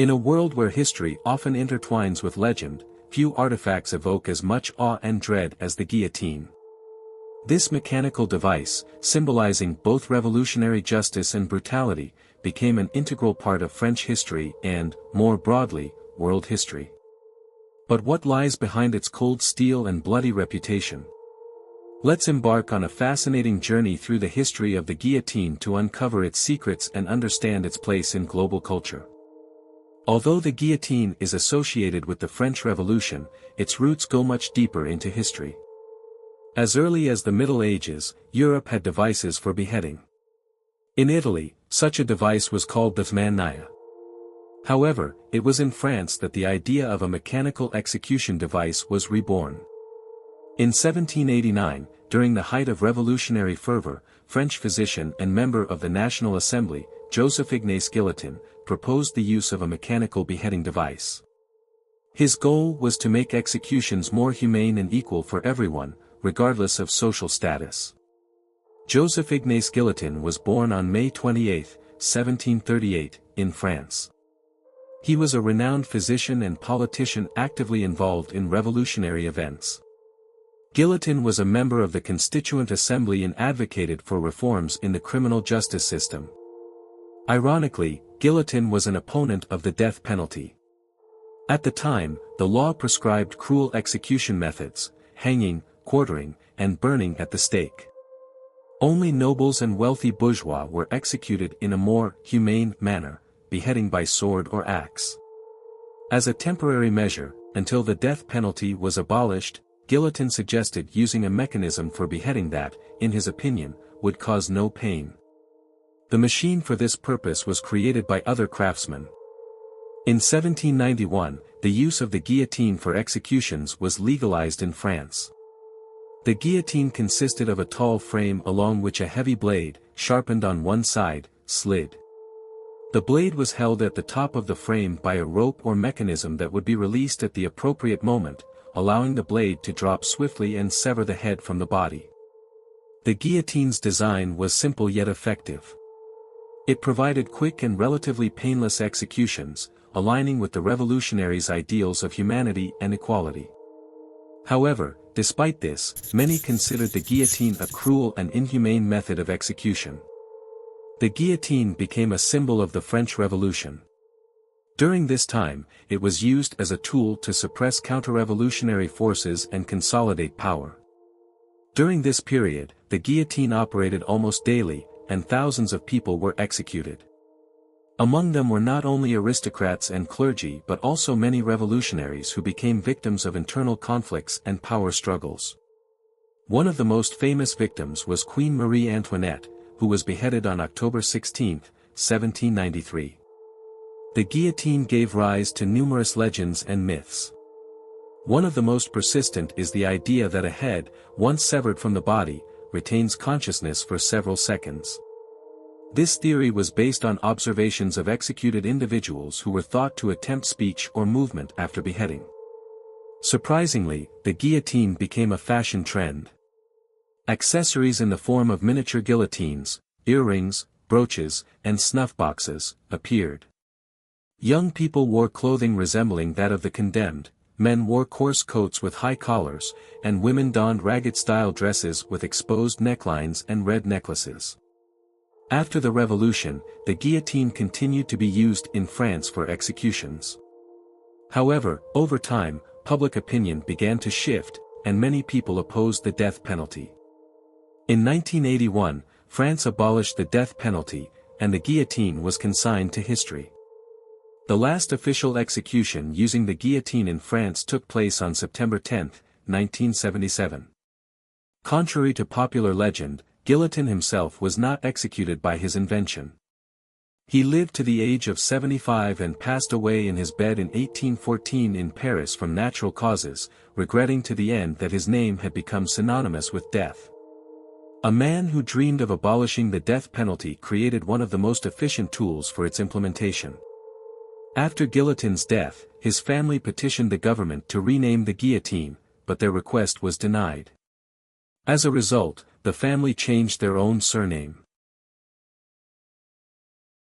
In a world where history often intertwines with legend, few artifacts evoke as much awe and dread as the guillotine. This mechanical device, symbolizing both revolutionary justice and brutality, became an integral part of French history and, more broadly, world history. But what lies behind its cold steel and bloody reputation? Let's embark on a fascinating journey through the history of the guillotine to uncover its secrets and understand its place in global culture. Although the guillotine is associated with the French Revolution, its roots go much deeper into history. As early as the Middle Ages, Europe had devices for beheading. In Italy, such a device was called the mannaia. However, it was in France that the idea of a mechanical execution device was reborn. In 1789, during the height of revolutionary fervor, French physician and member of the National Assembly, Joseph-Ignace Guillotin, proposed the use of a mechanical beheading device. His goal was to make executions more humane and equal for everyone, regardless of social status. Joseph-Ignace Guillotin was born on May 28, 1738, in France. He was a renowned physician and politician actively involved in revolutionary events. Guillotin was a member of the Constituent Assembly and advocated for reforms in the criminal justice system. Ironically, Guillotin was an opponent of the death penalty. At the time, the law prescribed cruel execution methods, hanging, quartering, and burning at the stake. Only nobles and wealthy bourgeois were executed in a more humane manner, beheading by sword or axe. As a temporary measure, until the death penalty was abolished, Guillotin suggested using a mechanism for beheading that, in his opinion, would cause no pain. The machine for this purpose was created by other craftsmen. In 1791, the use of the guillotine for executions was legalized in France. The guillotine consisted of a tall frame along which a heavy blade, sharpened on one side, slid. The blade was held at the top of the frame by a rope or mechanism that would be released at the appropriate moment, allowing the blade to drop swiftly and sever the head from the body. The guillotine's design was simple yet effective. It provided quick and relatively painless executions, aligning with the revolutionaries' ideals of humanity and equality. However, despite this, many considered the guillotine a cruel and inhumane method of execution. The guillotine became a symbol of the French Revolution. During this time, it was used as a tool to suppress counter-revolutionary forces and consolidate power. During this period, the guillotine operated almost daily, and thousands of people were executed. Among them were not only aristocrats and clergy but also many revolutionaries who became victims of internal conflicts and power struggles. One of the most famous victims was Queen Marie Antoinette, who was beheaded on October 16, 1793. The guillotine gave rise to numerous legends and myths. One of the most persistent is the idea that a head, once severed from the body, retains consciousness for several seconds. This theory was based on observations of executed individuals who were thought to attempt speech or movement after beheading. Surprisingly, the guillotine became a fashion trend. Accessories in the form of miniature guillotines, earrings, brooches, and snuff boxes, appeared. Young people wore clothing resembling that of the condemned, men wore coarse coats with high collars, and women donned ragged-style dresses with exposed necklines and red necklaces. After the Revolution, the guillotine continued to be used in France for executions. However, over time, public opinion began to shift, and many people opposed the death penalty. In 1981, France abolished the death penalty, and the guillotine was consigned to history. The last official execution using the guillotine in France took place on September 10, 1977. Contrary to popular legend, Guillotin himself was not executed by his invention. He lived to the age of 75 and passed away in his bed in 1814 in Paris from natural causes, regretting to the end that his name had become synonymous with death. A man who dreamed of abolishing the death penalty created one of the most efficient tools for its implementation. After Guillotin's death, his family petitioned the government to rename the guillotine, but their request was denied. As a result, the family changed their own surname.